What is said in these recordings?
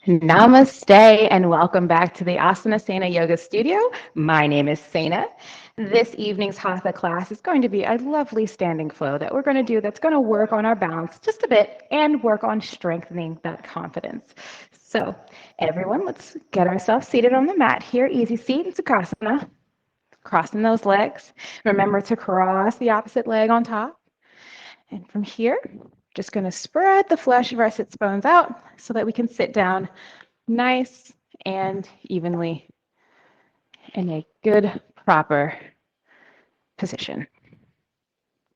Namaste and welcome back to the Asana Sana Yoga studio. My name is Sana. This evening's Hatha class is going to be a lovely standing flow that we're going to do that's going to work on our balance just a bit and work on strengthening that confidence. So everyone, let's get ourselves seated on the mat here. Easy seat in Sukhasana. Crossing those legs. Remember to cross the opposite leg on top. And from here, just going to spread the flesh of our sits bones out so that we can sit down nice and evenly in a good, proper position.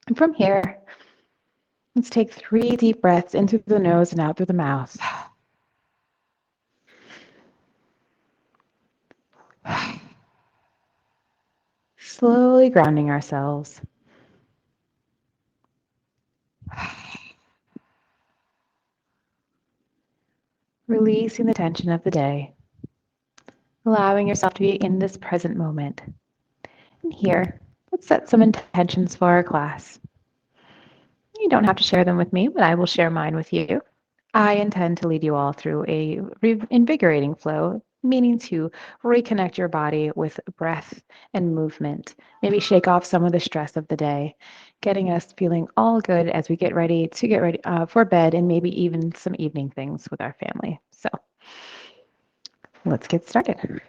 And from here, let's take 3 deep breaths in through the nose and out through the mouth. Slowly grounding ourselves. Releasing the tension of the day. Allowing yourself to be in this present moment. And here, let's set some intentions for our class. You don't have to share them with me, but I will share mine with you. I intend to lead you all through a invigorating flow, meaning to reconnect your body with breath and movement, maybe shake off some of the stress of the day, getting us feeling all good as we get ready for bed and maybe even some evening things with our family. So let's get started.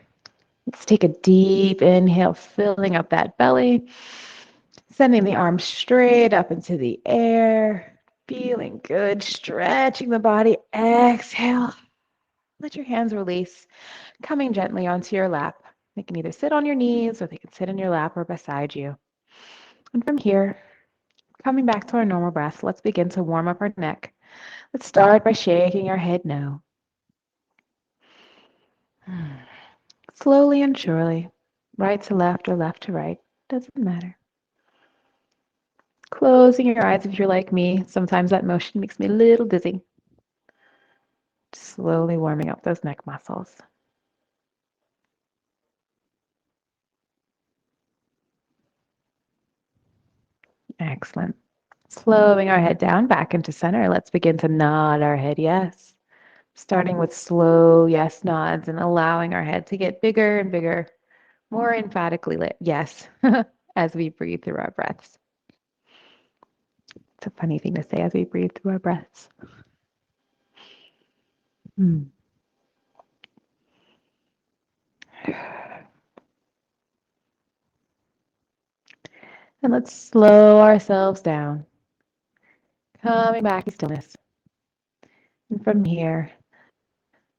Let's take a deep inhale, filling up that belly, sending the arms straight up into the air. Feeling good, stretching the body. Exhale. Let your hands release, coming gently onto your lap. They can either sit on your knees or they can sit in your lap or beside you. And from here, coming back to our normal breath, let's begin to warm up our neck. Let's start by shaking our head no. Slowly and surely, right to left or left to right, doesn't matter. Closing your eyes if you're like me. Sometimes that motion makes me a little dizzy. Slowly warming up those neck muscles. Excellent. Slowing our head down back into center. Let's begin to nod our head yes. Starting with slow yes nods and allowing our head to get bigger and bigger, more emphatically lit yes as we breathe through our breaths. It's a funny thing to say as we breathe through our breaths. And let's slow ourselves down. Coming back to stillness. And from here,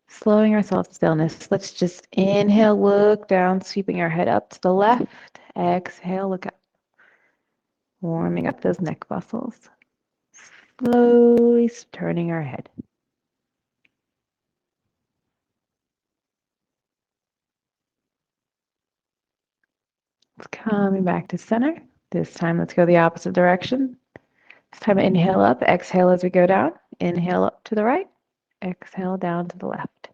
slowing ourselves to stillness, let's just inhale, look down, sweeping our head up to the left. Exhale, look up. Warming up those neck muscles. Slowly turning our head. Coming back to center. This time, let's go the opposite direction. This time, inhale up, exhale as we go down. Inhale up to the right, exhale down to the left.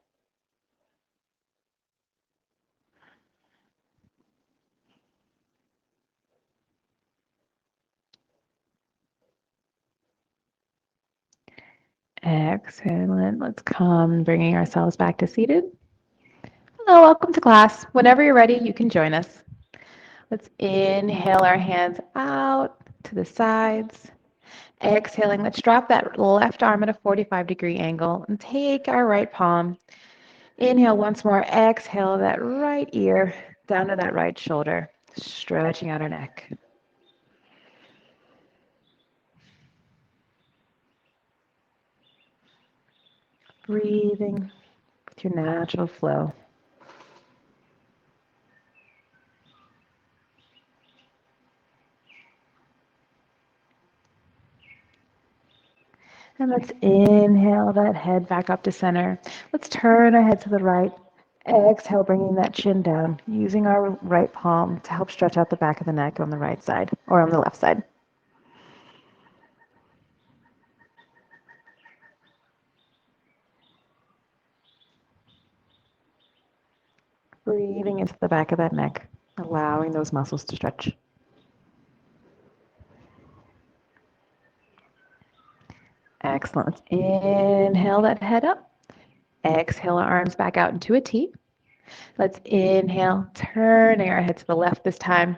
Excellent. Let's come, bringing ourselves back to seated. Hello, welcome to class. Whenever you're ready, you can join us. Let's inhale our hands out to the sides. Exhaling, let's drop that left arm at a 45-degree angle and take our right palm. Inhale once more. Exhale that right ear down to that right shoulder, stretching out our neck. Breathing with your natural flow. And let's inhale that head back up to center. Let's turn our head to the right. Exhale, bringing that chin down, using our right palm to help stretch out the back of the neck on the right side or on the left side. Breathing into the back of that neck, allowing those muscles to stretch. Excellent. Let's inhale that head up. Exhale our arms back out into a T. Let's inhale, turning our head to the left this time,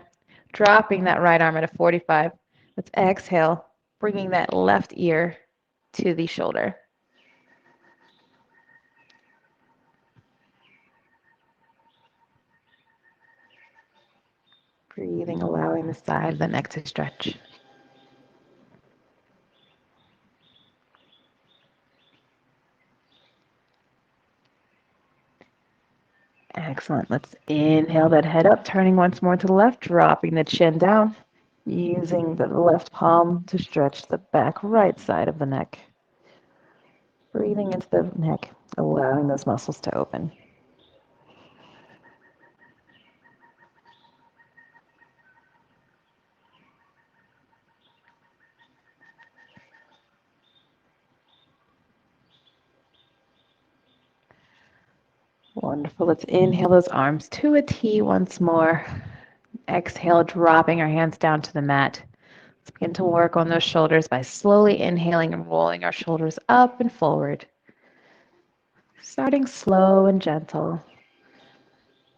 dropping that right arm at a 45. Let's exhale, bringing that left ear to the shoulder. Breathing, allowing the side of the neck to stretch. Excellent. Let's inhale that head up, turning once more to the left, dropping the chin down, using the left palm to stretch the back right side of the neck. Breathing into the neck, allowing those muscles to open. Wonderful. Let's inhale those arms to a T once more. Exhale, dropping our hands down to the mat. Let's begin to work on those shoulders by slowly inhaling and rolling our shoulders up and forward. Starting slow and gentle.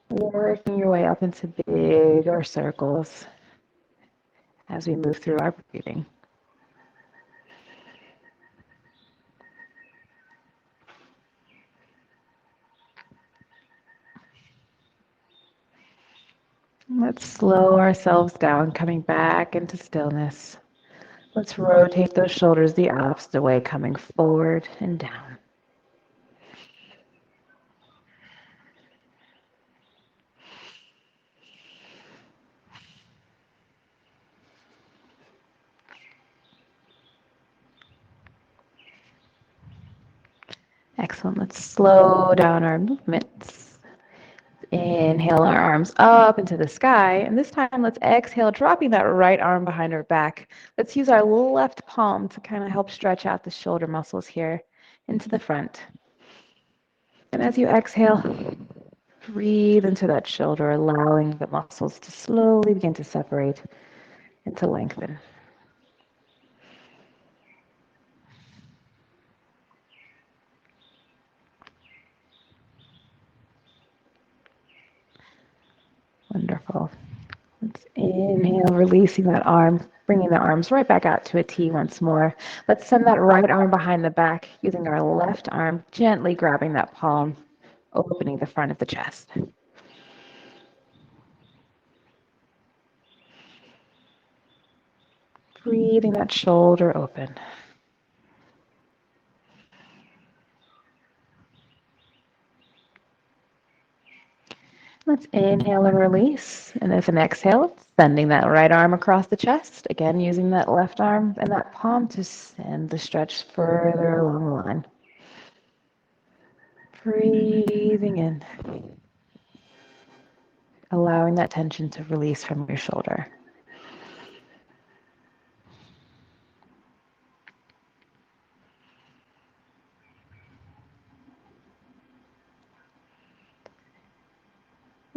Working your way up into bigger circles as we move through our breathing. Let's slow ourselves down, coming back into stillness. Let's rotate those shoulders the opposite way, coming forward and down. Excellent. Let's slow down our movements. Inhale our arms up into the sky. And this time, let's exhale, dropping that right arm behind our back. Let's use our left palm to kind of help stretch out the shoulder muscles here into the front. And as you exhale, breathe into that shoulder, allowing the muscles to slowly begin to separate and to lengthen. Wonderful. Let's inhale, releasing that arm, bringing the arms right back out to a T once more. Let's send that right arm behind the back, using our left arm, gently grabbing that palm, opening the front of the chest. Breathing that shoulder open. Let's inhale and release. And with an exhale, sending that right arm across the chest. Again, using that left arm and that palm to send the stretch further along the line. Breathing in. Allowing that tension to release from your shoulder.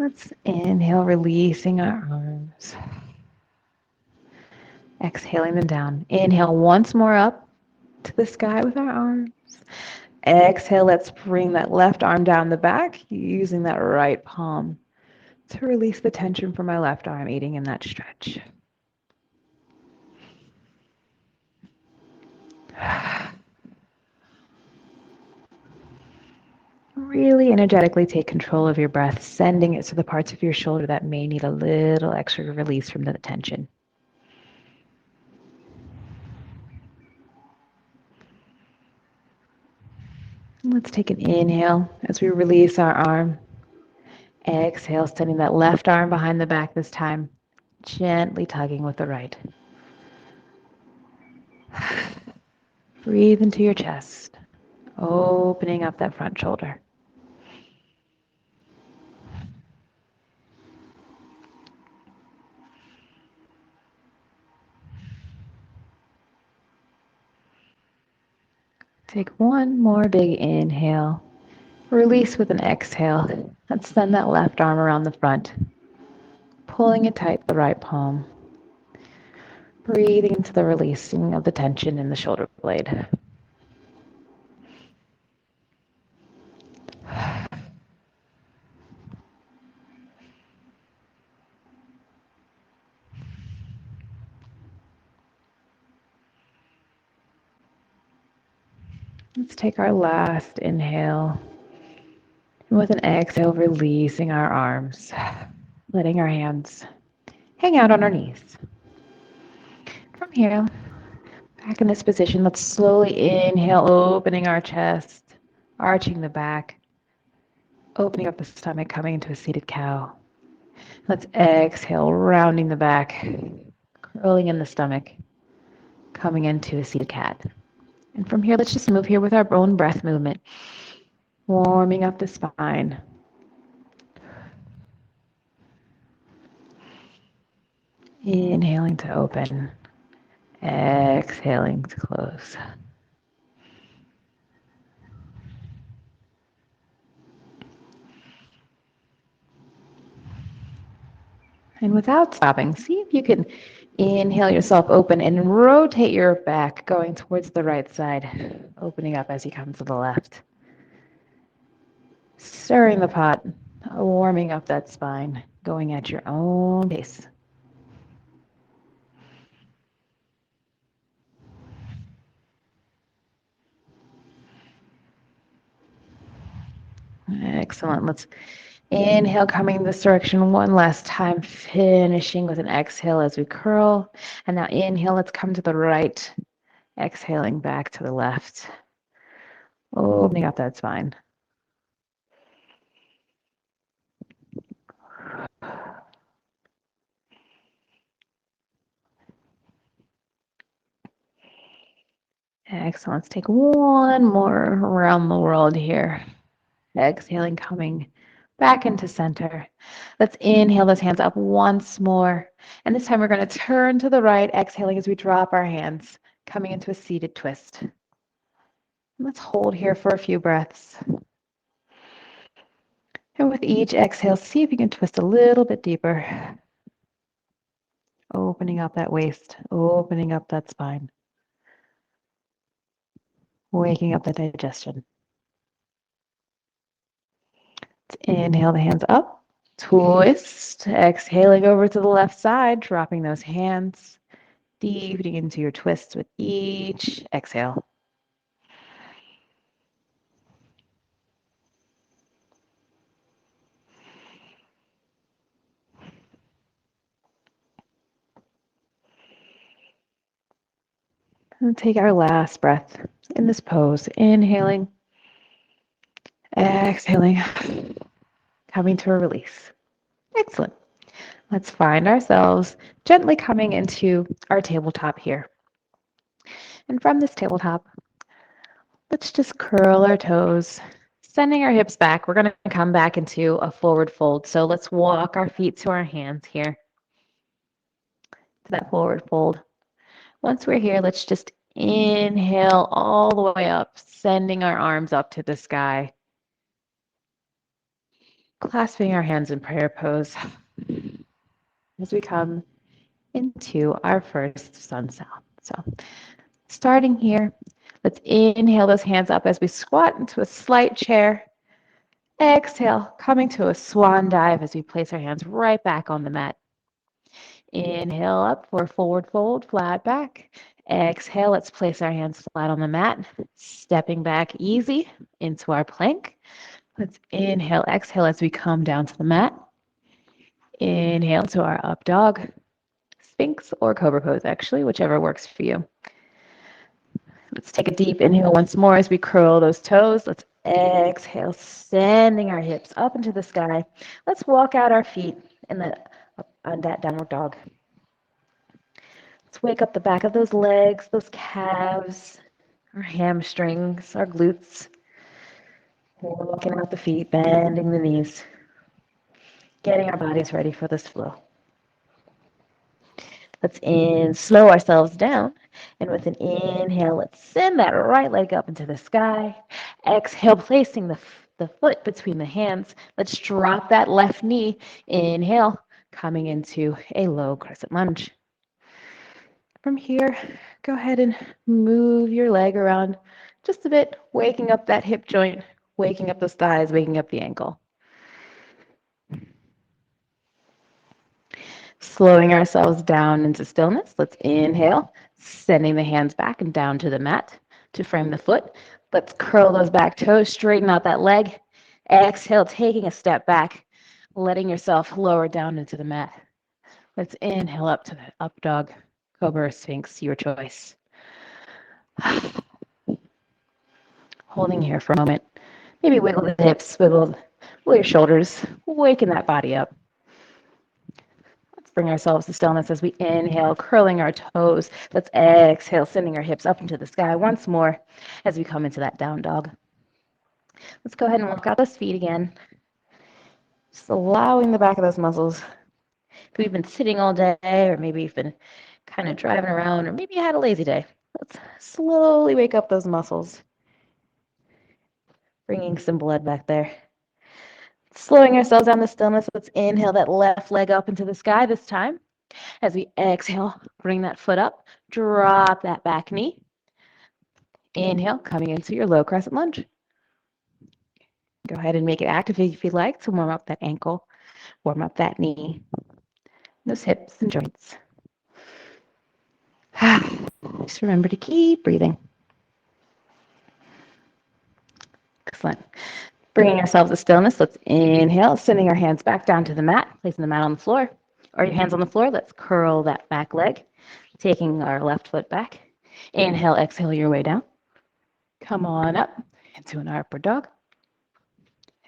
Let's inhale, releasing our arms. Exhaling them down. Inhale once more up to the sky with our arms. Exhale, let's bring that left arm down the back, using that right palm to release the tension from my left arm, aiding in that stretch. Really energetically take control of your breath, sending it to the parts of your shoulder that may need a little extra release from the tension. Let's take an inhale as we release our arm. Exhale, sending that left arm behind the back this time, gently tugging with the right. Breathe into your chest, opening up that front shoulder. Take one more big inhale. Release with an exhale. Let's send that left arm around the front, pulling it tight with the right palm. Breathing into the releasing of the tension in the shoulder blade. Let's take our last inhale. And with an exhale, releasing our arms, letting our hands hang out on our knees. From here, back in this position, let's slowly inhale, opening our chest, arching the back, opening up the stomach, coming into a seated cow. Let's exhale, rounding the back, curling in the stomach, coming into a seated cat. And from here, let's just move here with our own breath movement, warming up the spine. Inhaling to open, exhaling to close. And without stopping, see if you can inhale yourself open and rotate your back going towards the right side, opening up as you come to the left. Stirring the pot, warming up that spine, going at your own pace. Excellent. Let's inhale, coming this direction one last time, finishing with an exhale as we curl. And now inhale, let's come to the right, exhaling back to the left, opening up that spine. Excellent. Let's take one more around the world here. Exhaling, coming back into center. Let's inhale those hands up once more. And this time we're going to turn to the right, exhaling as we drop our hands, coming into a seated twist. And let's hold here for a few breaths. And with each exhale, see if you can twist a little bit deeper. Opening up that waist, opening up that spine, waking up the digestion. Inhale the hands up, twist, exhaling over to the left side, dropping those hands, deepening into your twist with each exhale. And take our last breath in this pose, inhaling, exhaling, coming to a release. Excellent. Let's find ourselves gently coming into our tabletop here. And from this tabletop, let's just curl our toes, sending our hips back. We're going to come back into a forward fold. So let's walk our feet to our hands here, to that forward fold. Once we're here, let's just inhale all the way up, sending our arms up to the sky, clasping our hands in prayer pose as we come into our first sun sound. So starting here, let's inhale those hands up as we squat into a slight chair. Exhale, coming to a swan dive as we place our hands right back on the mat. Inhale up for a forward fold, flat back. Exhale, let's place our hands flat on the mat, stepping back easy into our plank. Let's inhale, exhale as we come down to the mat. Inhale to our up dog, Sphinx or Cobra pose, actually, whichever works for you. Let's take a deep inhale once more as we curl those toes. Let's exhale, sending our hips up into the sky. Let's walk out our feet on that downward dog. Let's wake up the back of those legs, those calves, our hamstrings, our glutes. Walking out the feet, bending the knees, getting our bodies ready for this flow. Let's slow ourselves down. And with an inhale, let's send that right leg up into the sky. Exhale, placing the foot between the hands. Let's drop that left knee. Inhale, coming into a low crescent lunge. From here, go ahead and move your leg around just a bit, waking up that hip joint, waking up those thighs, waking up the ankle. Slowing ourselves down into stillness. Let's inhale, sending the hands back and down to the mat. To frame the foot, let's curl those back toes, straighten out that leg. Exhale, taking a step back, letting yourself lower down into the mat. Let's inhale up to the up dog, cobra or sphinx, your choice. Holding here for a moment. Maybe wiggle the hips, wiggle your shoulders, waken that body up. Let's bring ourselves to stillness as we inhale, curling our toes. Let's exhale, sending our hips up into the sky once more as we come into that down dog. Let's go ahead and work out those feet again. Just allowing the back of those muscles. If we've been sitting all day, or maybe you've been kind of driving around, or maybe you had a lazy day, let's slowly wake up those muscles. Bringing some blood back there. Slowing ourselves down to stillness, let's inhale that left leg up into the sky this time. As we exhale, bring that foot up, drop that back knee. Inhale, coming into your low crescent lunge. Go ahead and make it active if you'd like to warm up that ankle, warm up that knee, those hips and joints. Just remember to keep breathing. Excellent. Bringing ourselves to stillness, let's inhale, sending our hands back down to the mat, placing the mat on the floor, or your hands on the floor. Let's curl that back leg, taking our left foot back. Inhale, exhale your way down. Come on up into an upward dog.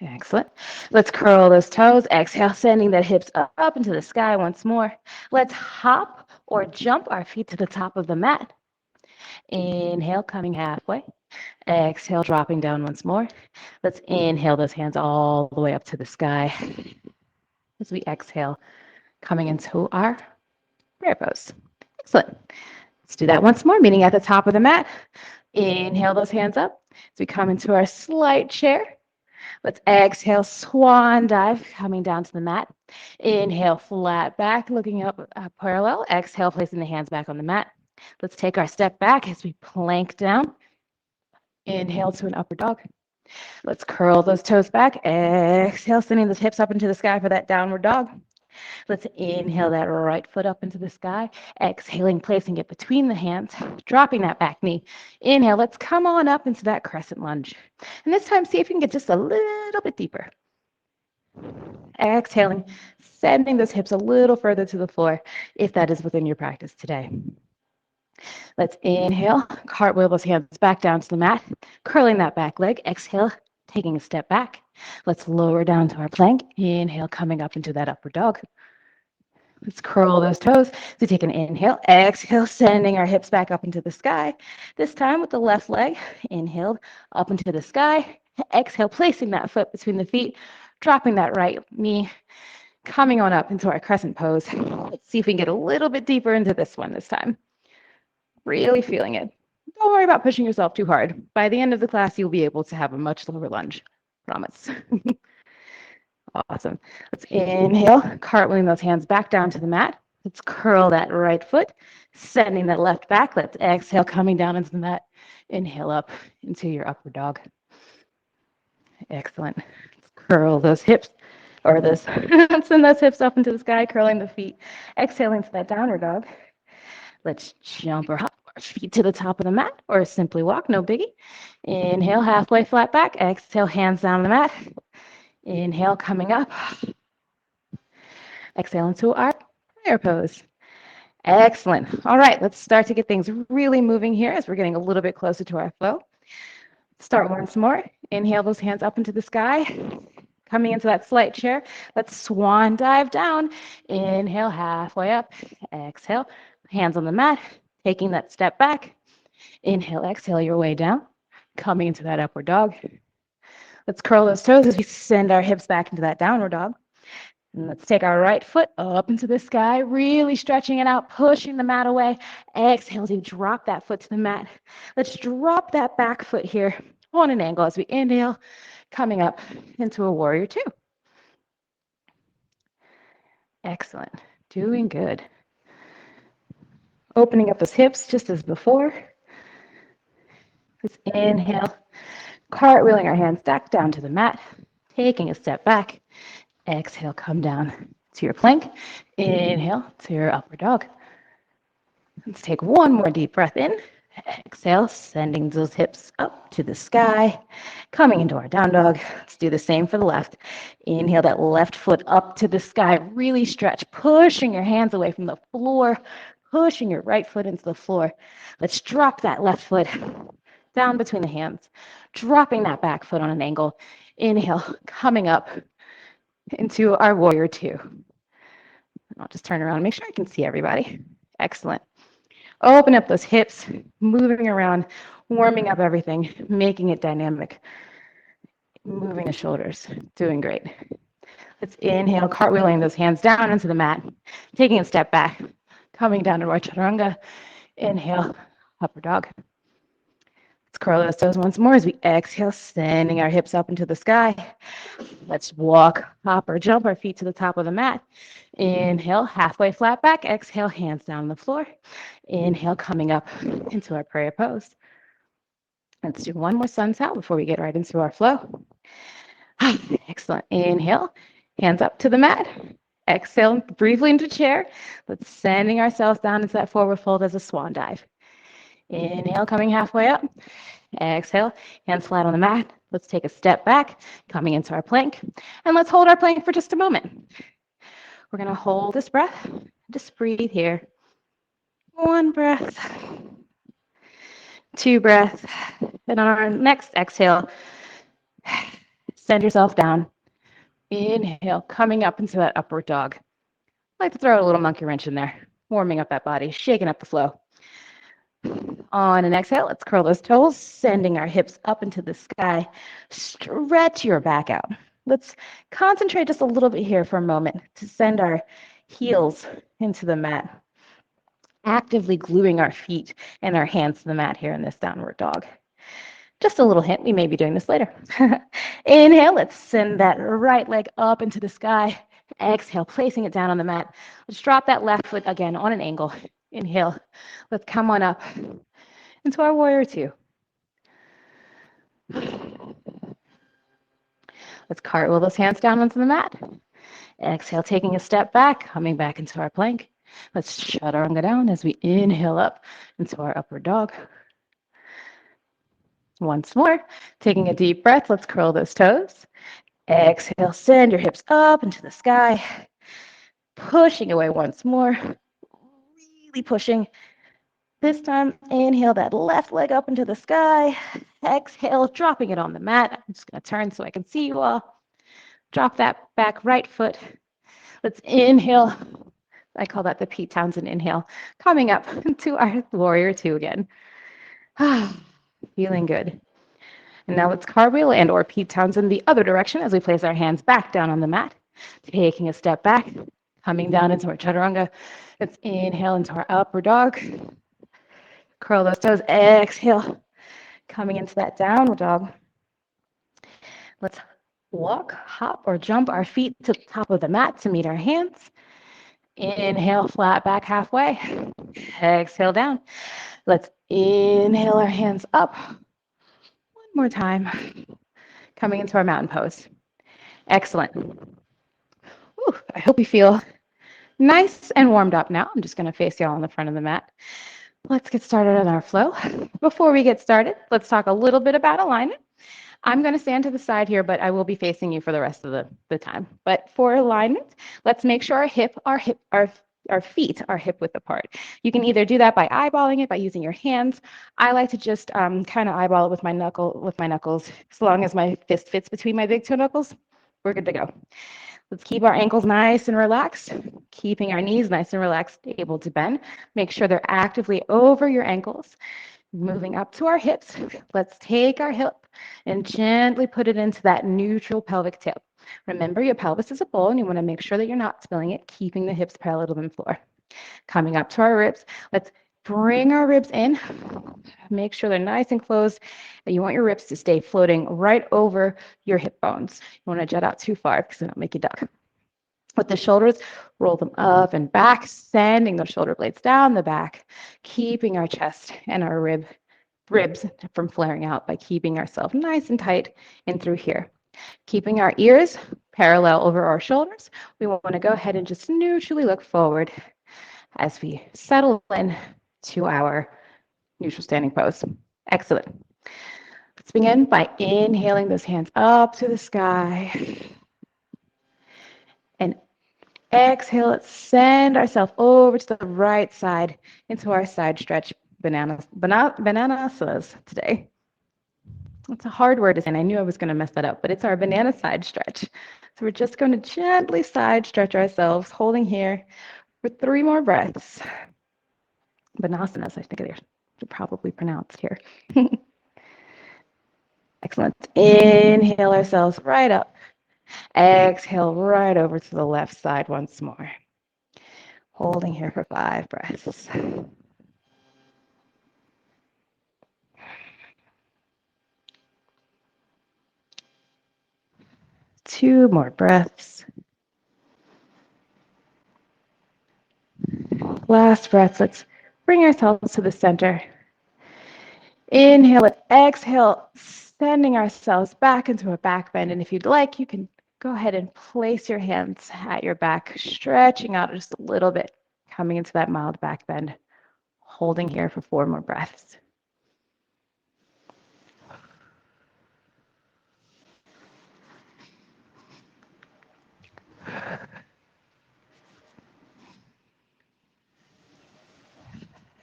Excellent. Let's curl those toes. Exhale, sending the hips up into the sky once more. Let's hop or jump our feet to the top of the mat. Inhale, coming halfway. Exhale, dropping down once more. Let's inhale those hands all the way up to the sky. As we exhale, coming into our prayer pose. Excellent. Let's do that once more, meeting at the top of the mat. Inhale those hands up as we come into our slight chair. Let's exhale, swan dive, coming down to the mat. Inhale, flat back, looking up parallel. Exhale, placing the hands back on the mat. Let's take our step back as we plank down. Inhale to an upward dog. Let's curl those toes back. Exhale, sending the hips up into the sky for that downward dog. Let's inhale that right foot up into the sky. Exhaling, placing it between the hands, dropping that back knee. Inhale, let's come on up into that crescent lunge. And this time, see if you can get just a little bit deeper. Exhaling, sending those hips a little further to the floor if that is within your practice today. Let's inhale, cartwheel those hands back down to the mat, curling that back leg. Exhale, taking a step back. Let's lower down to our plank. Inhale, coming up into that upward dog. Let's curl those toes. So take an inhale, exhale, sending our hips back up into the sky. This time with the left leg, inhale up into the sky. Exhale, placing that foot between the feet, dropping that right knee, coming on up into our crescent pose. Let's see if we can get a little bit deeper into this one this time. Really feeling it. Don't worry about pushing yourself too hard. By the end of the class, you'll be able to have a much lower lunge. Promise. Awesome. Let's inhale, cartwheeling those hands back down to the mat. Let's curl that right foot, sending that left back. Let's exhale, coming down into the mat. Inhale up into your upward dog. Excellent. Let's curl those hips, or this. Send those hips up into the sky, curling the feet. Exhaling to that downward dog. Let's jump or hop our feet to the top of the mat, or simply walk, no biggie. Inhale, halfway flat back. Exhale, hands down the mat. Inhale, coming up. Exhale into our prayer pose. Excellent. All right, let's start to get things really moving here as we're getting a little bit closer to our flow. Start once more. Inhale those hands up into the sky. Coming into that slight chair. Let's swan dive down. Inhale, halfway up. Exhale, hands on the mat. Taking that step back. Inhale, exhale your way down. Coming into that upward dog. Let's curl those toes as we send our hips back into that downward dog. And let's take our right foot up into the sky, really stretching it out, pushing the mat away. Exhale to drop that foot to the mat. Let's drop that back foot here on an angle as we inhale, coming up into a warrior two. Excellent. Doing good. Opening up those hips just as before. Let's inhale, cartwheeling our hands back down to the mat, taking a step back. Exhale, come down to your plank. Inhale to your upward dog. Let's take one more deep breath in. Exhale, sending those hips up to the sky, coming into our down dog. Let's do the same for the left. Inhale that left foot up to the sky. Really stretch, pushing your hands away from the floor, pushing your right foot into the floor. Let's drop that left foot down between the hands, dropping that back foot on an angle. Inhale, coming up into our warrior two. I'll just turn around and make sure I can see everybody. Excellent. Open up those hips, moving around, warming up everything, making it dynamic. Moving the shoulders, doing great. Let's inhale, cartwheeling those hands down into the mat, taking a step back, coming down to our chaturanga. Inhale, upward dog. Let's curl those toes once more as we exhale, sending our hips up into the sky. Let's walk, hop, or jump our feet to the top of the mat. Inhale, halfway flat back. Exhale, hands down on the floor. Inhale, coming up into our prayer pose. Let's do one more sun sal before we get right into our flow. Excellent. Inhale, hands up to the mat. Exhale, briefly into chair. Let's sending ourselves down into that forward fold as a swan dive. Inhale, coming halfway up. Exhale, hands flat on the mat. Let's take a step back, coming into our plank. And let's hold our plank for just a moment. We're going to hold this breath. Just breathe here. One breath. Two breaths. And on our next exhale, send yourself down. Inhale, coming up into that upward dog. I like to throw a little monkey wrench in there, warming up that body, shaking up the flow. On an exhale, let's curl those toes, sending our hips up into the sky. Stretch your back out. Let's concentrate just a little bit here for a moment to send our heels into the mat, actively gluing our feet and our hands to the mat here in this downward dog. Just a little hint, we may be doing this later. Inhale, let's send that right leg up into the sky. Exhale, placing it down on the mat. Let's drop that left foot again on an angle. Inhale, let's come on up into our warrior two. Let's cartwheel those hands down onto the mat. Exhale, taking a step back, coming back into our plank. Let's chaturanga down as we inhale up into our upward dog. Once more, taking a deep breath, let's curl those toes. Exhale, send your hips up into the sky. Pushing away once more, really pushing. This time, inhale that left leg up into the sky. Exhale, dropping it on the mat. I'm just going to turn so I can see you all. Drop that back right foot. Let's inhale. I call that the Pete Townsend inhale. Coming up to our warrior two again. Feeling good. And now let's cartwheel and or Pete Townsend the other direction as we place our hands back down on the mat. Taking a step back, coming down into our chaturanga. Let's inhale into our upward dog. Curl those toes. Exhale. Coming into that downward dog. Let's walk, hop, or jump our feet to the top of the mat to meet our hands. Inhale, flat back halfway. Exhale down. Let's inhale our hands up. One more time. Coming into our mountain pose. Excellent. Whew, I hope you feel nice and warmed up now. I'm just going to face y'all on the front of the mat. Let's get started on our flow. Before we get started, let's talk a little bit about alignment. I'm going to stand to the side here, but I will be facing you for the rest of the time. But for alignment, let's make sure our feet are hip width apart. You can either do that by eyeballing it, by using your hands. I like to just kind of eyeball it with my knuckles. As long as my fist fits between my big toe knuckles, we're good to go. Let's keep our ankles nice and relaxed, keeping our knees nice and relaxed, able to bend. Make sure they're actively over your ankles. Moving up to our hips, let's take our hip and gently put it into that neutral pelvic tip. Remember, your pelvis is a bowl, and you want to make sure that you're not spilling it, keeping the hips parallel to the floor. Coming up to our ribs, let's bring our ribs in. Make sure they're nice and closed. And you want your ribs to stay floating right over your hip bones. You want to jet out too far because it'll make you duck. With the shoulders, roll them up and back, sending those shoulder blades down the back, keeping our chest and our ribs from flaring out by keeping ourselves nice and tight in through here. Keeping our ears parallel over our shoulders, we want to go ahead and just neutrally look forward as we settle in to our neutral standing pose. Excellent. Let's begin by inhaling those hands up to the sky. And exhale, let's send ourselves over to the right side into our side stretch bananasanas today. It's a hard word to say, and I knew I was going to mess that up, but it's our banana side stretch. So we're just going to gently side stretch ourselves, holding here for 3 more breaths. Banasanas, I think they're probably pronounced here. Excellent. Inhale ourselves right up. Exhale right over to the left side once more. Holding here for 5 breaths. Two more breaths. Last breath. Let's bring ourselves to the center. Inhale and exhale, sending ourselves back into a back bend. And if you'd like, you can go ahead and place your hands at your back, stretching out just a little bit, coming into that mild back bend, holding here for 4 more breaths.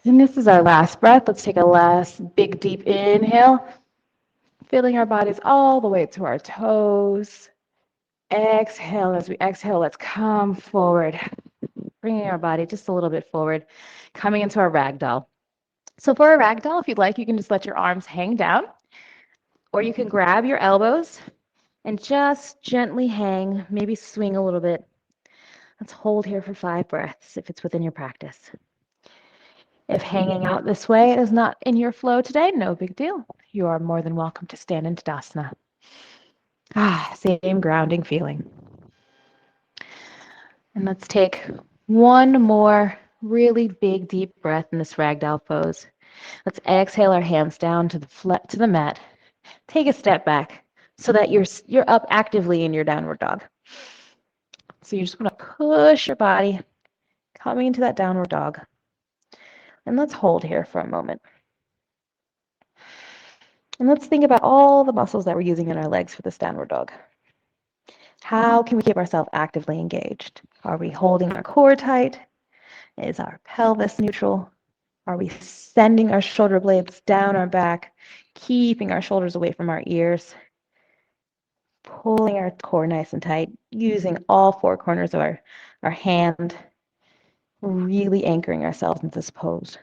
And this is our last breath. Let's take a last big deep inhale, filling our bodies all the way to our toes. Exhale. As we exhale, let's come forward, bringing our body just a little bit forward, coming into our ragdoll. So for a ragdoll, if you'd like, you can just let your arms hang down, or you can grab your elbows and just gently hang, maybe swing a little bit. Let's hold here for 5 breaths if it's within your practice. If hanging out this way is not in your flow today, no big deal. You are more than welcome to stand in Tadasana. Same grounding feeling. And let's take one more really big, deep breath in this ragdoll pose. Let's exhale our hands down to the mat. Take a step back so that you're up actively in your downward dog. So you just want to push your body coming into that downward dog. And let's hold here for a moment. And let's think about all the muscles that we're using in our legs for this downward dog. How can we keep ourselves actively engaged? Are we holding our core tight? Is our pelvis neutral? Are we sending our shoulder blades down our back, keeping our shoulders away from our ears? Pulling our core nice and tight, using all 4 corners of our hand, really anchoring ourselves into this pose.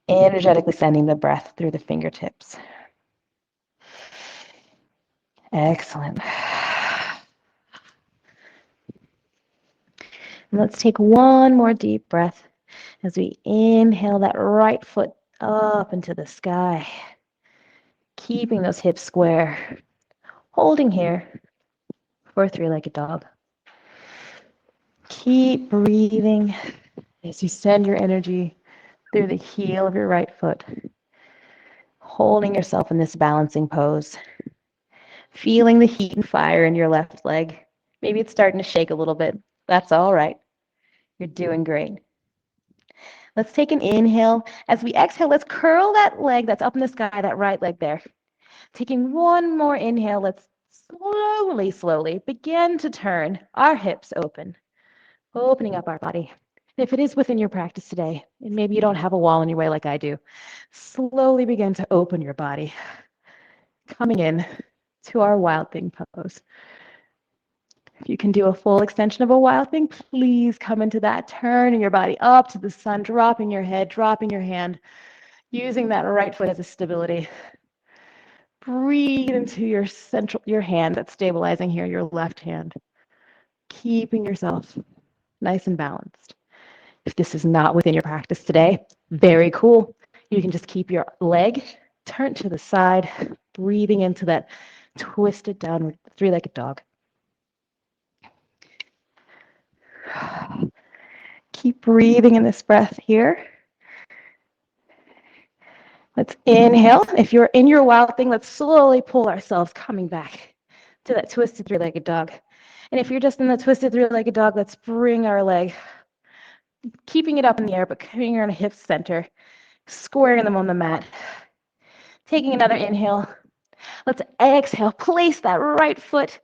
Energetically sending the breath through the fingertips. Excellent. And let's take one more deep breath as we inhale that right foot up into the sky, keeping those hips square, holding here for a 3-legged dog. Keep breathing as you send your energy through the heel of your right foot, holding yourself in this balancing pose, feeling the heat and fire in your left leg. Maybe it's starting to shake a little bit. That's all right. You're doing great. Let's take an inhale. As we exhale, let's curl that leg that's up in the sky, that right leg there. Taking one more inhale, let's slowly begin to turn our hips open, opening up our body. If it is within your practice today, and maybe you don't have a wall in your way like I do, slowly begin to open your body, coming in to our wild thing pose. If you can do a full extension of a wild thing, please come into that, turning your body up to the sun, dropping your head, dropping your hand, using that right foot as a stability. Breathe into your hand that's stabilizing here, your left hand, keeping yourself nice and balanced. If this is not within your practice today, very cool. You can just keep your leg turned to the side, breathing into that twisted downward 3-legged dog. Keep breathing in this breath here. Let's inhale. If you're in your wild thing, let's slowly pull ourselves coming back to that twisted 3-legged dog. And if you're just in the twisted 3-legged dog, let's bring our leg, keeping it up in the air, but coming around hip center, squaring them on the mat. Taking another inhale. Let's exhale. Place that right foot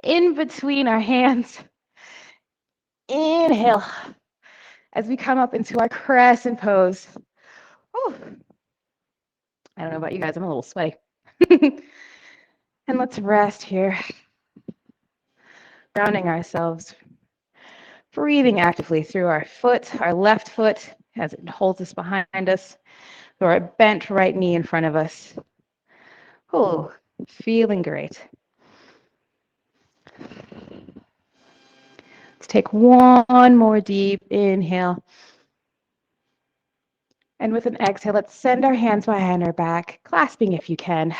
in between our hands. Inhale as we come up into our crescent pose. Whew. I don't know about you guys, I'm a little sweaty. And let's rest here, grounding ourselves, breathing actively through our foot, our left foot, as it holds us behind us, through our bent right knee in front of us. Oh, feeling great. Let's take one more deep inhale. And with an exhale, let's send our hands behind our back, clasping if you can.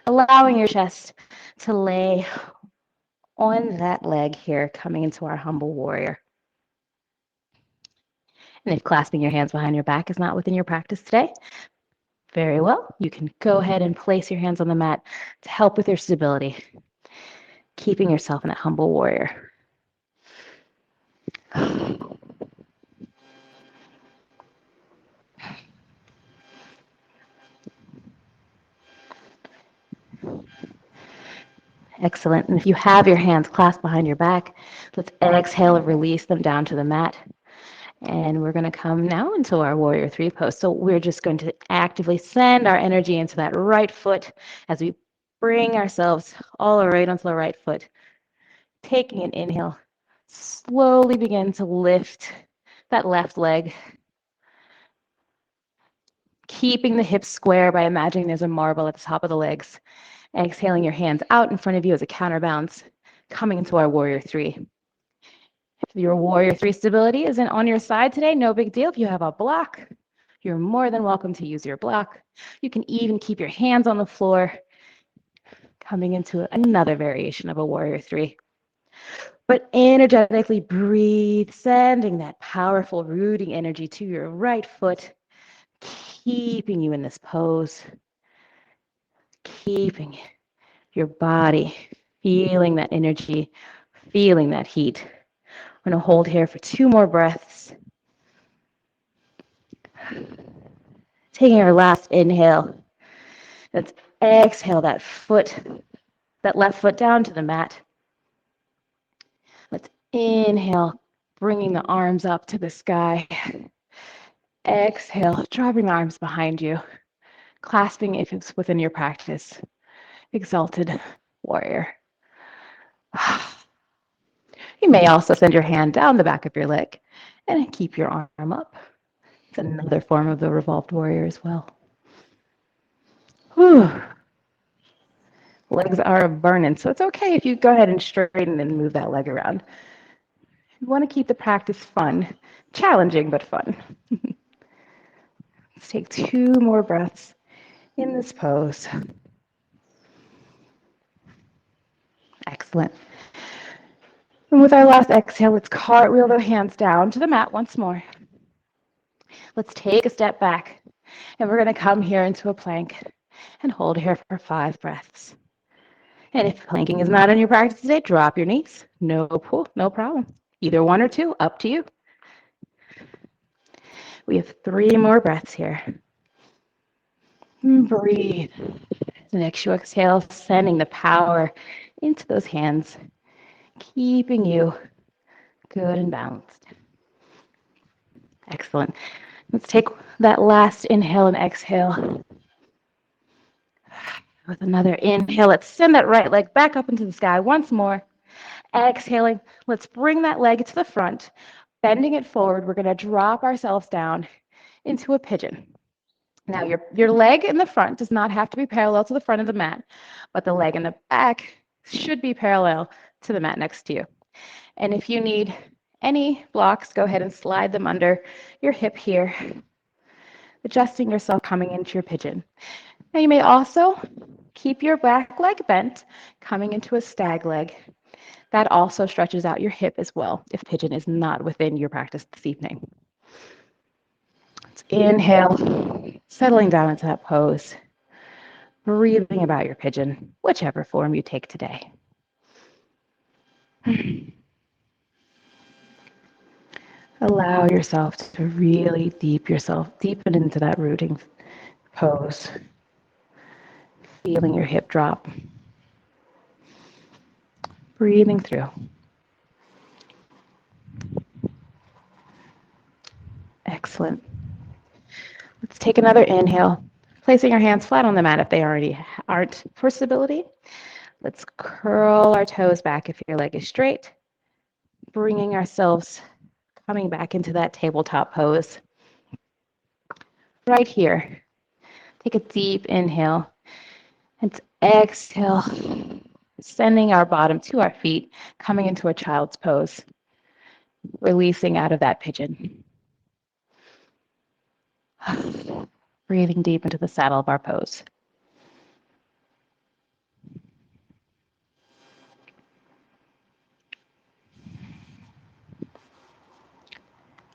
Allowing your chest to lay on that leg here, coming into our humble warrior. And if clasping your hands behind your back is not within your practice today, very well, you can go ahead and place your hands on the mat to help with your stability, keeping yourself in that humble warrior. Excellent. And if you have your hands clasped behind your back, let's exhale and release them down to the mat. And we're going to come now into our warrior three pose. So we're just going to actively send our energy into that right foot as we bring ourselves all the way onto the right foot. Taking an inhale, slowly begin to lift that left leg. Keeping the hips square by imagining there's a marble at the top of the legs. Exhaling your hands out in front of you as a counterbalance, coming into our warrior three. If your warrior three stability isn't on your side today, no big deal. If you have a block, you're more than welcome to use your block. You can even keep your hands on the floor, coming into another variation of a warrior three. But energetically breathe, sending that powerful rooting energy to your right foot, keeping you in this pose, keeping your body, feeling that energy, feeling that heat. We're going to hold here for 2 more breaths. Taking our last inhale. Let's exhale that left foot down to the mat. Let's inhale, bringing the arms up to the sky. Exhale, dropping the arms behind you, clasping if it's within your practice. Exalted warrior. You may also send your hand down the back of your leg and keep your arm up. It's another form of the revolved warrior as well. Whew. Legs are burning, so it's okay if you go ahead and straighten and move that leg around. You want to keep the practice fun, challenging but fun. Let's take 2 more breaths in this pose. Excellent. And with our last exhale, let's cartwheel the hands down to the mat once more. Let's take a step back, and we're going to come here into a plank and hold here for 5 breaths. And if planking is not in your practice today, drop your knees. No pull, no problem. Either 1 or 2, up to you. We have 3 more breaths here. Breathe. The next you exhale, sending the power into those hands, keeping you good and balanced. Excellent. Let's take that last inhale and exhale. With another inhale, let's send that right leg back up into the sky once more. Exhaling, let's bring that leg to the front, bending it forward. We're going to drop ourselves down into a pigeon. Now, your leg in the front does not have to be parallel to the front of the mat, but the leg in the back should be parallel to the mat next to you. And if you need any blocks, go ahead and slide them under your hip here, adjusting yourself coming into your pigeon. Now, you may also keep your back leg bent, coming into a stag leg. That also stretches out your hip as well, if pigeon is not within your practice this evening. Let's inhale, settling down into that pose, breathing about your pigeon, whichever form you take today. Allow yourself to really deepen into that rooting pose, feeling your hip drop, breathing through. Excellent. Let's take another inhale, placing our hands flat on the mat if they already aren't for stability. Let's curl our toes back if your leg is straight, bringing ourselves, coming back into that tabletop pose. Right here, take a deep inhale and exhale, sending our bottom to our feet, coming into a child's pose, releasing out of that pigeon. Breathing deep into the saddle of our pose.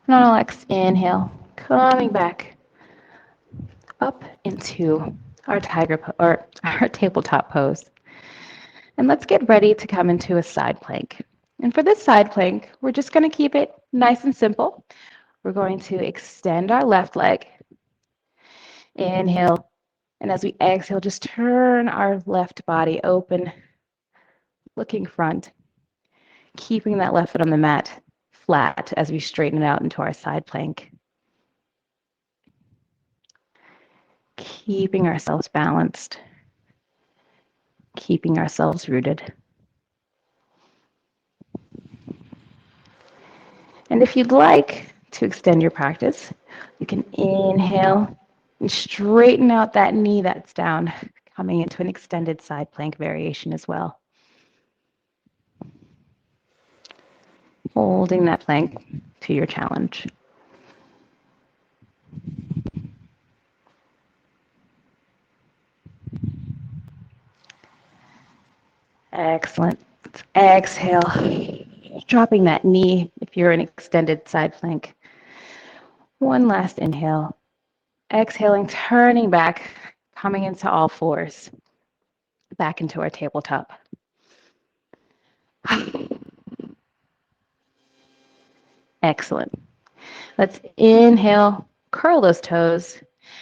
And on our next inhale, coming back up into our or our tabletop pose. And let's get ready to come into a side plank. And for this side plank, we're just going to keep it nice and simple. We're going to extend our left leg. Inhale. And as we exhale, just turn our left body open, looking front, keeping that left foot on the mat flat as we straighten it out into our side plank. Keeping ourselves balanced, keeping ourselves rooted. And if you'd like to extend your practice, you can inhale and straighten out that knee that's down, coming into an extended side plank variation as well. Holding that plank to your challenge. Excellent. Exhale, dropping that knee if you're in extended side plank. One last inhale. Exhaling, turning back, coming into all fours, back into our tabletop. Excellent. Let's inhale, curl those toes.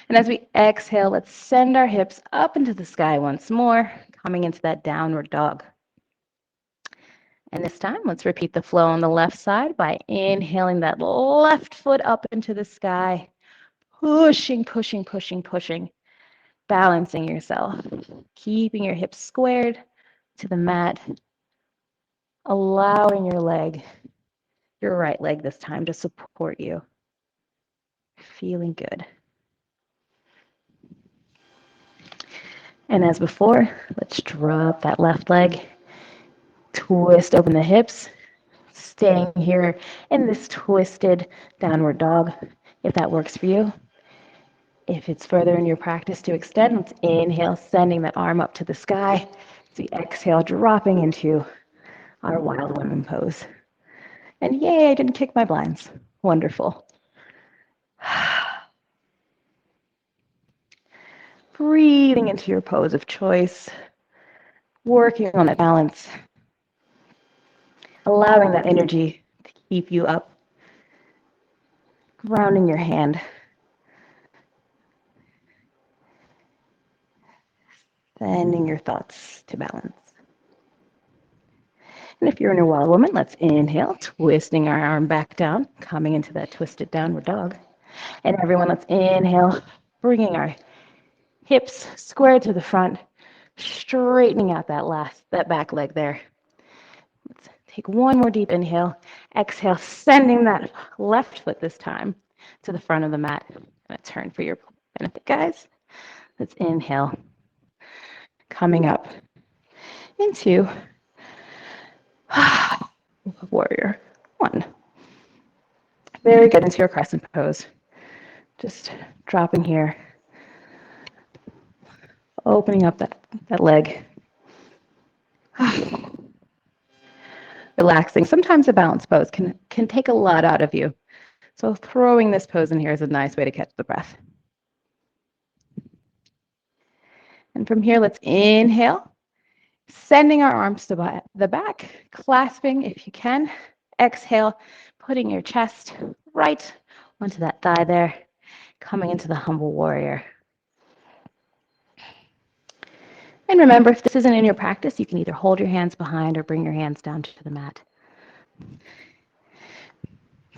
And as we exhale, let's send our hips up into the sky once more, coming into that downward dog. And this time, let's repeat the flow on the left side by inhaling that left foot up into the sky, pushing, pushing, pushing, pushing, balancing yourself, keeping your hips squared to the mat, allowing your right leg this time, to support you. Feeling good. And as before, let's drop that left leg, twist open the hips, staying here in this twisted downward dog, if that works for you. If it's further in your practice to extend, let's inhale, sending that arm up to the sky. As we exhale, dropping into our wild women pose. And yay, I didn't kick my blinds. Wonderful. Breathing into your pose of choice, working on that balance, allowing that energy to keep you up, grounding your hand, sending your thoughts to balance. And if you're in a wild woman, let's inhale, twisting our arm back down, coming into that twisted downward dog. And everyone, let's inhale, bringing our hips squared to the front, straightening out that back leg there. Let's take one more deep inhale. Exhale, sending that left foot this time to the front of the mat. I'm going to turn for your benefit, guys. Let's inhale, coming up into warrior one. Very good, into your crescent pose. Just dropping here, opening up that leg. Relaxing. Sometimes a balance pose can take a lot out of you. So throwing this pose in here is a nice way to catch the breath. And from here, let's inhale, sending our arms to the back, clasping if you can. Exhale, putting your chest right onto that thigh there, coming into the humble warrior. And remember, if this isn't in your practice, you can either hold your hands behind or bring your hands down to the mat.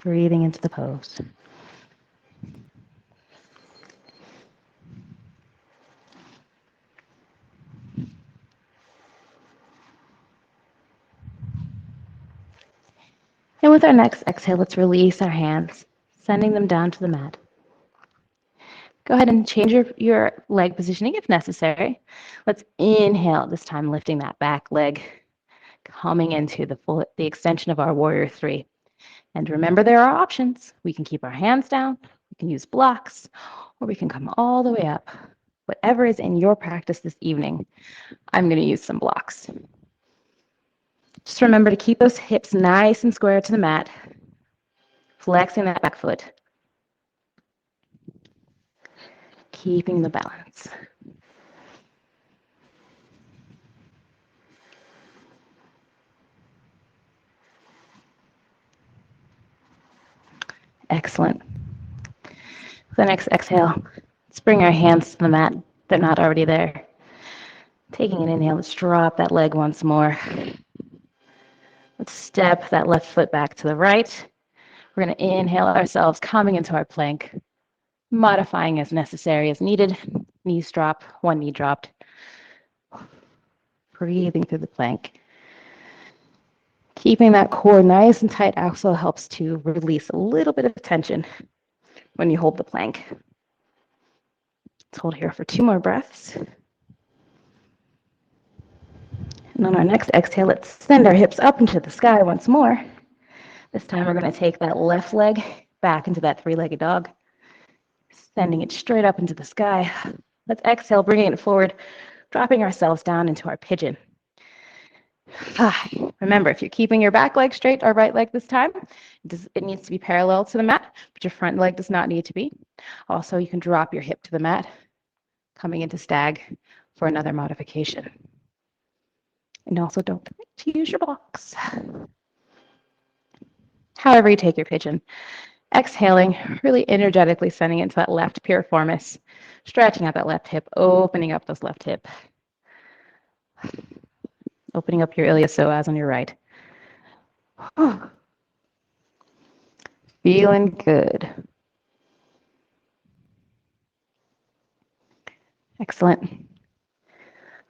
Breathing into the pose. And with our next exhale, let's release our hands, sending them down to the mat. Go ahead and change your leg positioning if necessary. Let's inhale, this time lifting that back leg, coming into the extension of our warrior three. And remember, there are options. We can keep our hands down, we can use blocks, or we can come all the way up. Whatever is in your practice this evening, I'm going to use some blocks. Just remember to keep those hips nice and square to the mat, flexing that back foot, keeping the balance. Excellent. The next exhale, let's bring our hands to the mat. They're not already there. Taking an inhale, let's drop that leg once more. Let's step that left foot back to the right. We're going to inhale ourselves, coming into our plank, modifying as necessary as needed. Knees drop, one knee dropped. Breathing through the plank. Keeping that core nice and tight also helps to release a little bit of tension when you hold the plank. Let's hold here for 2 more breaths. And on our next exhale, let's send our hips up into the sky once more. This time we're going to take that left leg back into that three-legged dog, sending it straight up into the sky. Let's exhale, bringing it forward, dropping ourselves down into our pigeon. Remember, if you're keeping your back leg straight or right leg this time, it needs to be parallel to the mat, but your front leg does not need to be. Also, you can drop your hip to the mat, coming into stag for another modification. And also don't forget to use your blocks. However you take your pigeon. Exhaling, really energetically sending it into that left piriformis, stretching out that left hip, opening up those left hip. Opening up your iliopsoas on your right. Feeling good. Excellent.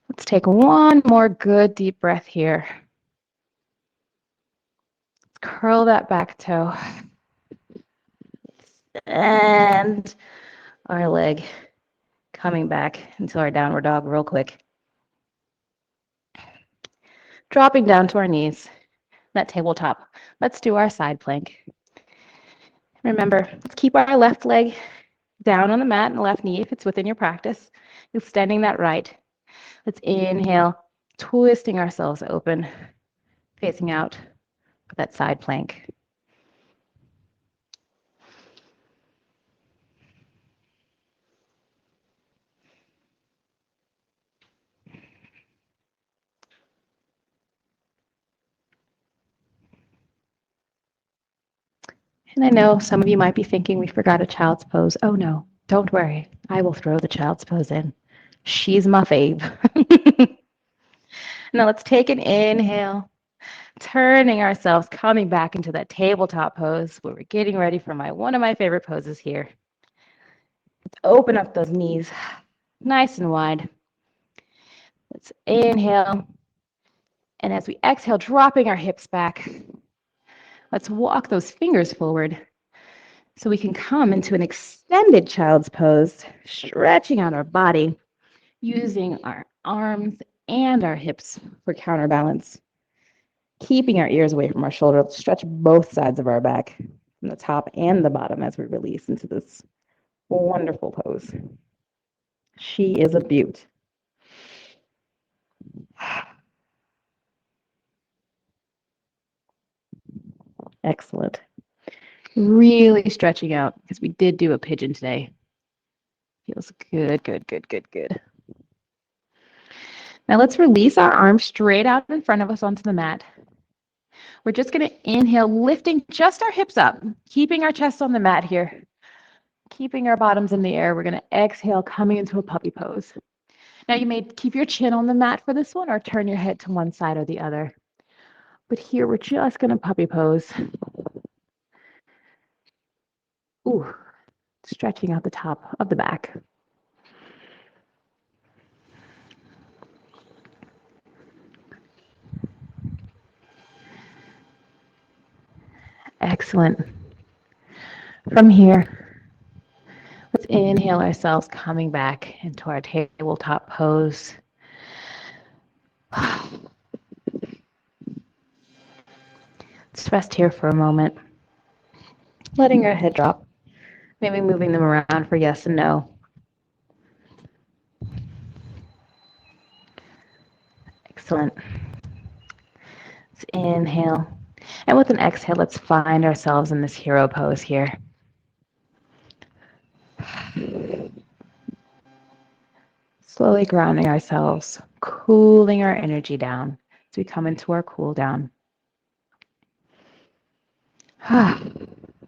Let's take one more good deep breath here. Let's curl that back toe. And our leg coming back into our downward dog real quick. Dropping down to our knees, that tabletop. Let's do our side plank. Remember, let's keep our left leg down on the mat and left knee if it's within your practice. Extending that right. Let's inhale, twisting ourselves open, facing out with that side plank. And I know some of you might be thinking we forgot a child's pose. Oh no, don't worry. I will throw the child's pose in. She's my fave. Now let's take an inhale, turning ourselves, coming back into that tabletop pose where we're getting ready for one of my favorite poses here. Let's open up those knees nice and wide. Let's inhale. And as we exhale, dropping our hips back, let's walk those fingers forward so we can come into an extended child's pose, stretching out our body, using our arms and our hips for counterbalance, keeping our ears away from our shoulder. Let's stretch both sides of our back from the top and the bottom as we release into this wonderful pose. She is a beaut. Excellent. Really stretching out because we did do a pigeon today. Feels good, good, good, good, good. Now let's release our arms straight out in front of us onto the mat. We're just going to inhale, lifting just our hips up, keeping our chest on the mat here, keeping our bottoms in the air. We're going to exhale, coming into a puppy pose. Now you may keep your chin on the mat for this one or turn your head to one side or the other. But here we're just going to puppy pose. Ooh, stretching out the top of the back. Excellent. From here, let's inhale ourselves coming back into our tabletop pose. Let's rest here for a moment, letting our head drop, maybe moving them around for yes and no. Excellent. Let's inhale. And with an exhale, let's find ourselves in this hero pose here. Slowly grounding ourselves, cooling our energy down as we come into our cool down.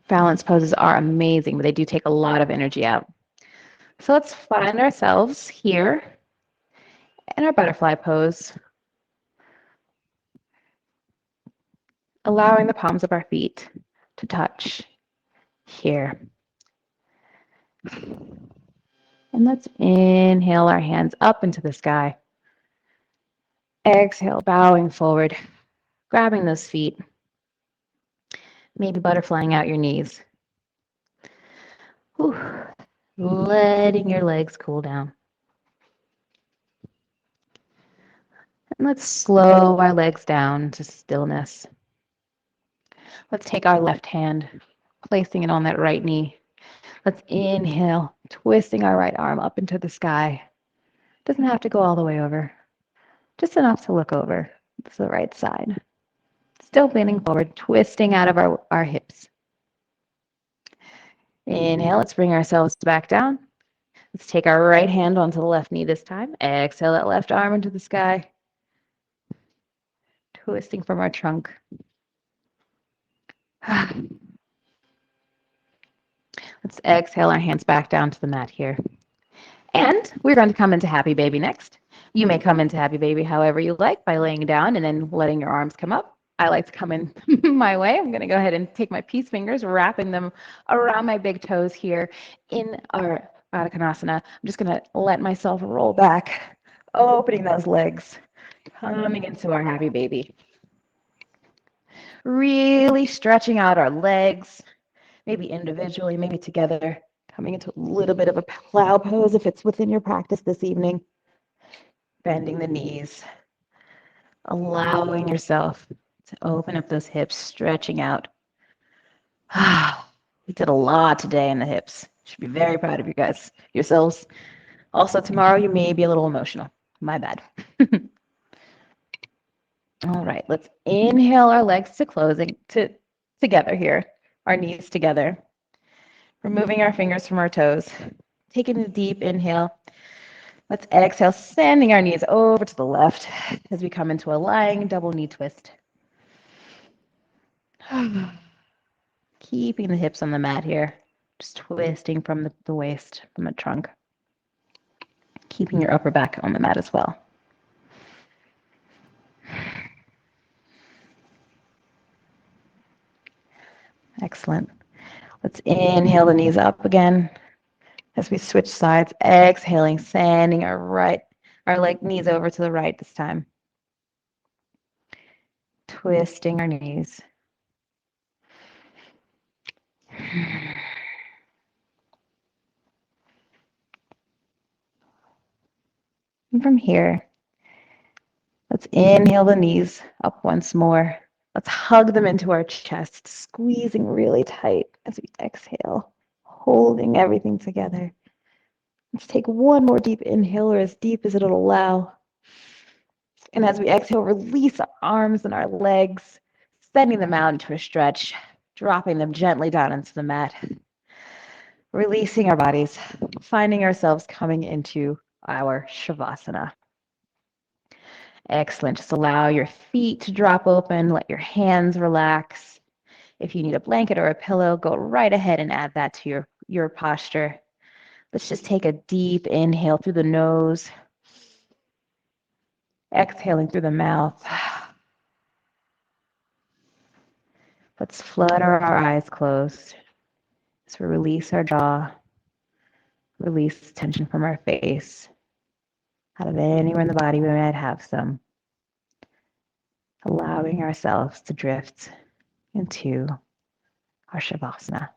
Balance poses are amazing, but they do take a lot of energy out. So let's find ourselves here in our butterfly pose, allowing the palms of our feet to touch here. And let's inhale our hands up into the sky. Exhale, bowing forward, grabbing those feet, maybe butterflying out your knees. Whew. Letting your legs cool down. And let's slow our legs down to stillness. Let's take our left hand, placing it on that right knee. Let's inhale, twisting our right arm up into the sky. Doesn't have to go all the way over, just enough to look over to the right side. Still leaning forward, twisting out of our hips. Inhale, let's bring ourselves back down. Let's take our right hand onto the left knee this time. Exhale that left arm into the sky. Twisting from our trunk. Let's exhale our hands back down to the mat here. And we're going to come into Happy Baby next. You may come into Happy Baby however you like, by laying down and then letting your arms come up. I like to come in my way. I'm going to go ahead and take my peace fingers, wrapping them around my big toes here in our Uttanasana. I'm just going to let myself roll back, opening those legs, coming into our Happy Baby. Really stretching out our legs, maybe individually, maybe together, coming into a little bit of a plow pose if it's within your practice this evening. Bending the knees, allowing yourself to open up those hips, stretching out. We did a lot today in the hips. Should be very proud of you guys, yourselves. Also, tomorrow you may be a little emotional. My bad. All right, let's inhale our legs together here, our knees together. Removing our fingers from our toes. Taking a deep inhale. Let's exhale, sending our knees over to the left as we come into a lying double knee twist. Keeping the hips on the mat here, just twisting from the waist, from the trunk. Keeping your upper back on the mat as well. Excellent. Let's inhale the knees up again as we switch sides. Exhaling, sending our knees over to the right this time. Twisting our knees. And from here, let's inhale the knees up once more. Let's hug them into our chest, squeezing really tight as we exhale, holding everything together. Let's take one more deep inhale, or as deep as it'll allow. And as we exhale, release our arms and our legs, sending them out into a stretch, dropping them gently down into the mat. Releasing our bodies, finding ourselves coming into our Shavasana. Excellent. Just allow your feet to drop open. Let your hands relax. If you need a blanket or a pillow, go right ahead and add that to your posture. Let's just take a deep inhale through the nose, exhaling through the mouth. Let's flutter our eyes closed. So release our jaw, release tension from our face. Out of anywhere in the body we might have some. Allowing ourselves to drift into our Shavasana.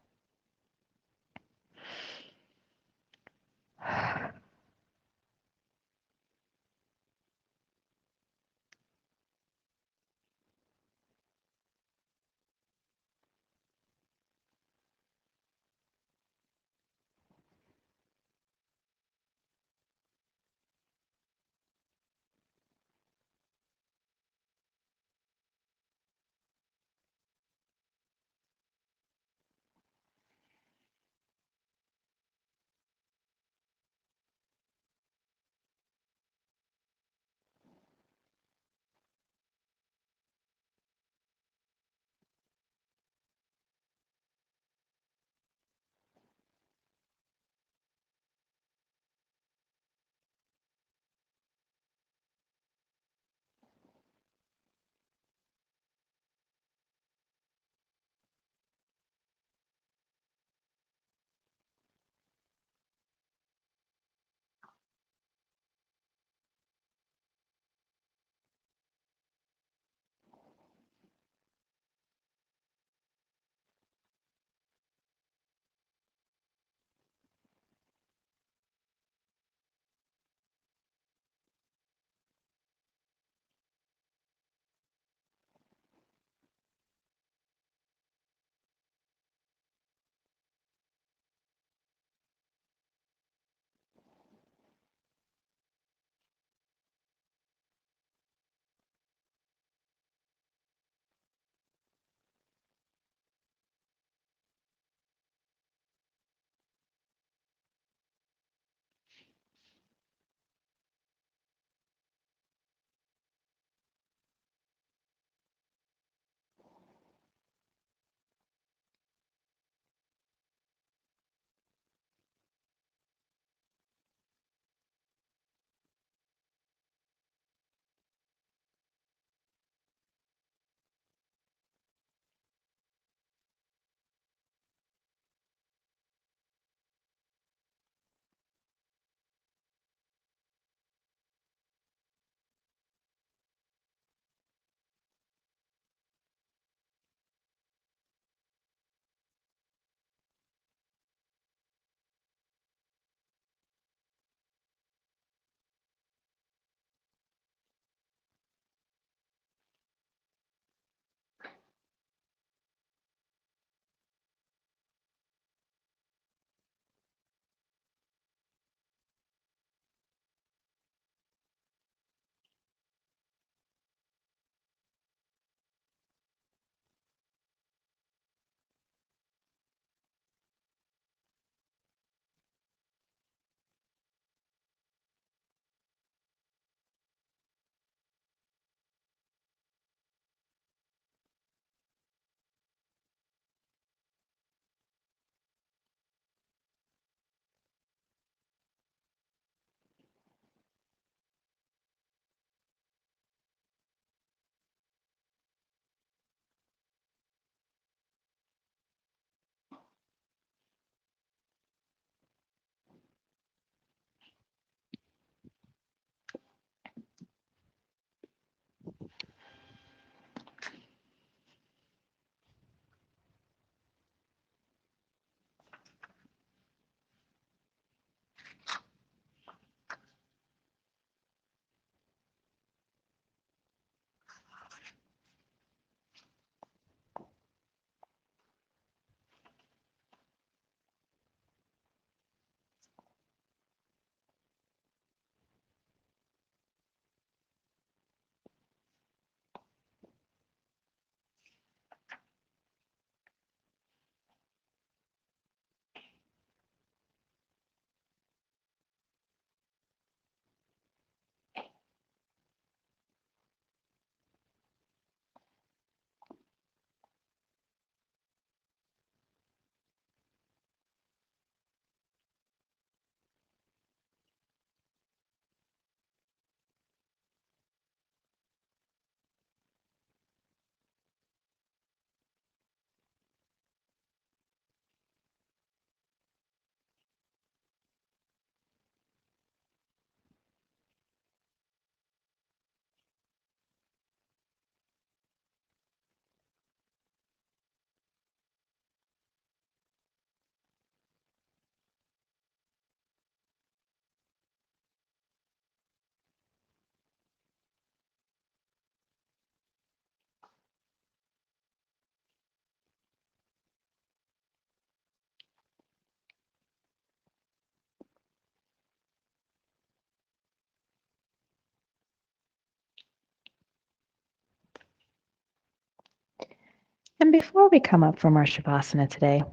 And before we come up from our Shavasana today,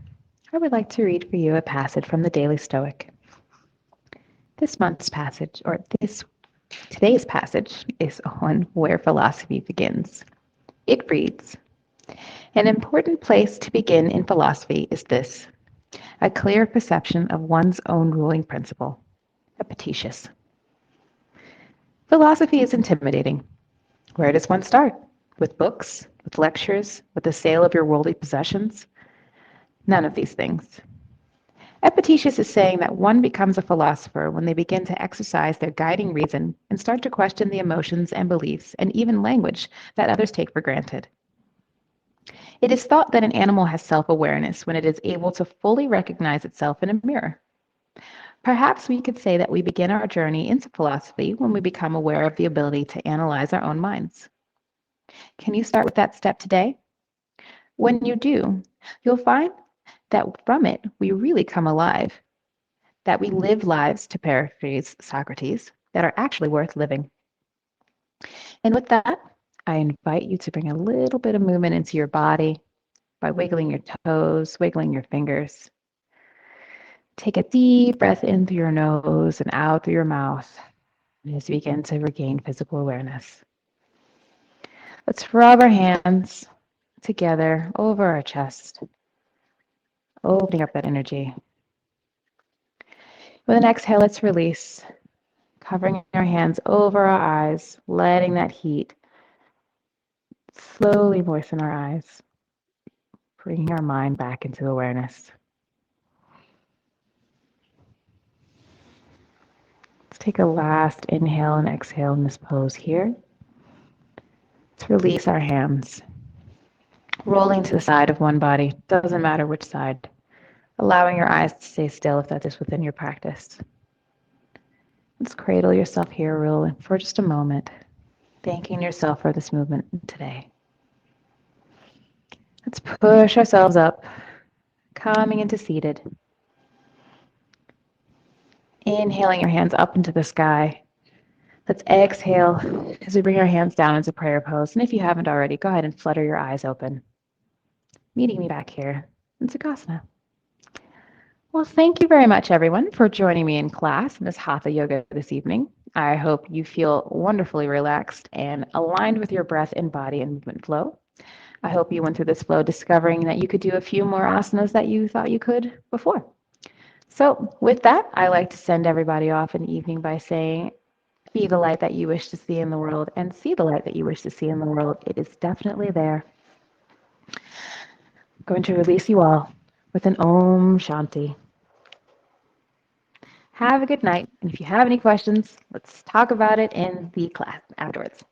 I would like to read for you a passage from the Daily Stoic. This month's passage, or today's passage, is on where philosophy begins. It reads, "An important place to begin in philosophy is this: a clear perception of one's own ruling principle, Epictetus. Philosophy is intimidating. Where does one start? With books? With lectures? With the sale of your worldly possessions? None of these things. Epictetus is saying that one becomes a philosopher when they begin to exercise their guiding reason and start to question the emotions and beliefs and even language that others take for granted. It is thought that an animal has self-awareness when it is able to fully recognize itself in a mirror. Perhaps we could say that we begin our journey into philosophy when we become aware of the ability to analyze our own minds. Can you start with that step today? When you do, you'll find that from it we really come alive, that we live lives, to paraphrase Socrates, that are actually worth living. And with that, I invite you to bring a little bit of movement into your body by wiggling your toes, wiggling your fingers. Take a deep breath in through your nose and out through your mouth as you begin to regain physical awareness. Let's rub our hands together over our chest, opening up that energy. With an exhale, let's release, covering our hands over our eyes, letting that heat slowly moisten our eyes, bringing our mind back into awareness. Let's take a last inhale and exhale in this pose here. Let's release our hands, rolling to the side of one body, doesn't matter which side, allowing your eyes to stay still if that is within your practice. Let's cradle yourself here for just a moment, thanking yourself for this movement today. Let's push ourselves up, coming into seated. Inhaling your hands up into the sky. Let's exhale as we bring our hands down into prayer pose. And if you haven't already, go ahead and flutter your eyes open. Meeting me back here in Sukhasana. Well, thank you very much, everyone, for joining me in class in this Hatha Yoga this evening. I hope you feel wonderfully relaxed and aligned with your breath and body and movement flow. I hope you went through this flow discovering that you could do a few more asanas that you thought you could before. So with that, I like to send everybody off in the evening by saying, be the light that you wish to see in the world and see the light that you wish to see in the world. It is definitely there. I'm going to release you all with an Om Shanti. Have a good night. And if you have any questions, let's talk about it in the class afterwards.